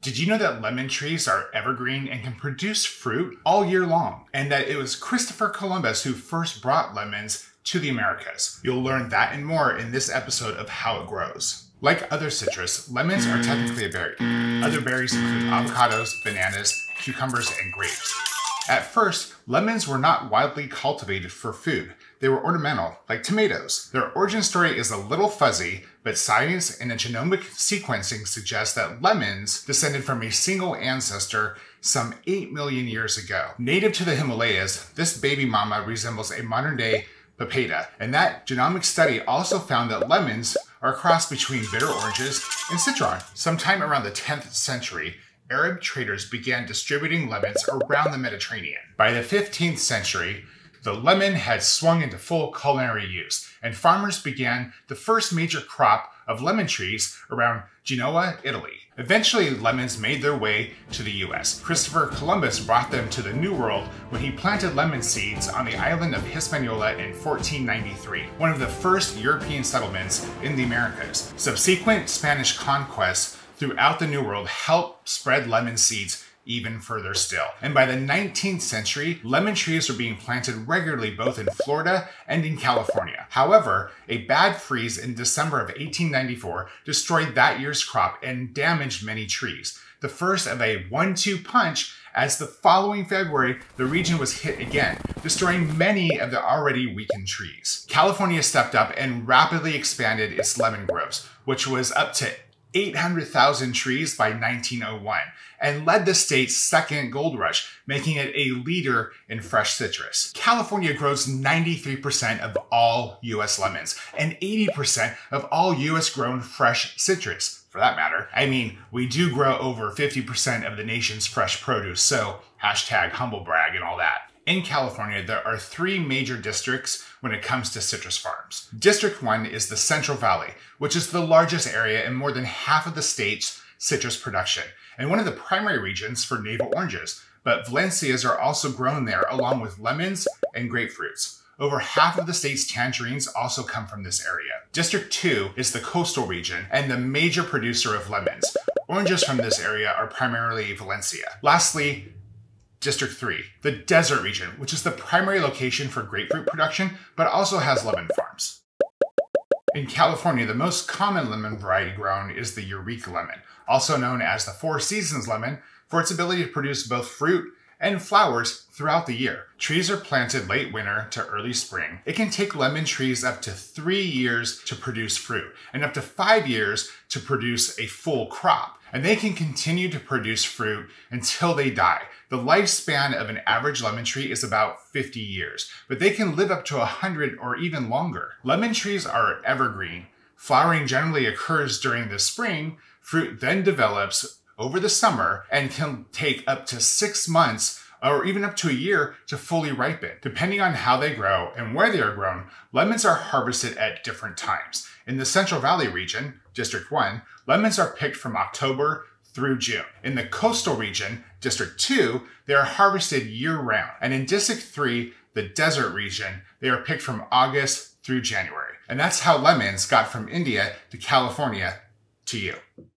Did you know that lemon trees are evergreen and can produce fruit all year long? And that it was Christopher Columbus who first brought lemons to the Americas? You'll learn that and more in this episode of How It Grows. Like other citrus, lemons are technically a berry. Other berries include avocados, bananas, cucumbers, and grapes. At first, lemons were not widely cultivated for food. They were ornamental, like tomatoes. Their origin story is a little fuzzy, but science and genomic sequencing suggests that lemons descended from a single ancestor some 8 million years ago. Native to the Himalayas, this baby mama resembles a modern-day papaya, and that genomic study also found that lemons are a cross between bitter oranges and citron. Sometime around the 10th century, Arab traders began distributing lemons around the Mediterranean. By the 15th century, the lemon had swung into full culinary use, and farmers began the first major crop of lemon trees around Genoa, Italy. Eventually, lemons made their way to the US. Christopher Columbus brought them to the New World when he planted lemon seeds on the island of Hispaniola in 1493, one of the first European settlements in the Americas. Subsequent Spanish conquests throughout the New World helped spread lemon seeds even further still. And by the 19th century, lemon trees were being planted regularly both in Florida and in California. However, a bad freeze in December of 1894 destroyed that year's crop and damaged many trees. The first of a 1-2 punch, as the following February, the region was hit again, destroying many of the already weakened trees. California stepped up and rapidly expanded its lemon groves, which was up to 800,000 trees by 1901, and led the state's second gold rush, making it a leader in fresh citrus. California grows 93% of all U.S. lemons and 80% of all U.S. grown fresh citrus, for that matter. I mean, we do grow over 50% of the nation's fresh produce, so hashtag humble brag and all that. In California, there are 3 major districts when it comes to citrus farms. District 1 is the Central Valley, which is the largest area and more than half of the state's citrus production, and one of the primary regions for navel oranges. But Valencias are also grown there, along with lemons and grapefruits. Over half of the state's tangerines also come from this area. District 2 is the coastal region and the major producer of lemons. Oranges from this area are primarily Valencia. Lastly, District 3, the desert region, which is the primary location for grapefruit production, but also has lemon farms. In California, the most common lemon variety grown is the Eureka lemon, also known as the Four Seasons lemon, for its ability to produce both fruit and flowers throughout the year. Trees are planted late winter to early spring. It can take lemon trees up to 3 years to produce fruit and up to 5 years to produce a full crop. And they can continue to produce fruit until they die. The lifespan of an average lemon tree is about 50 years, but they can live up to 100 or even longer. Lemon trees are evergreen. Flowering generally occurs during the spring. Fruit then develops over the summer and can take up to 6 months or even up to a year to fully ripen. Depending on how they grow and where they are grown, lemons are harvested at different times. In the Central Valley region, District 1, lemons are picked from October through June. In the coastal region, District 2, they are harvested year-round. And in District 3, the desert region, they are picked from August through January. And that's how lemons got from India to California to you.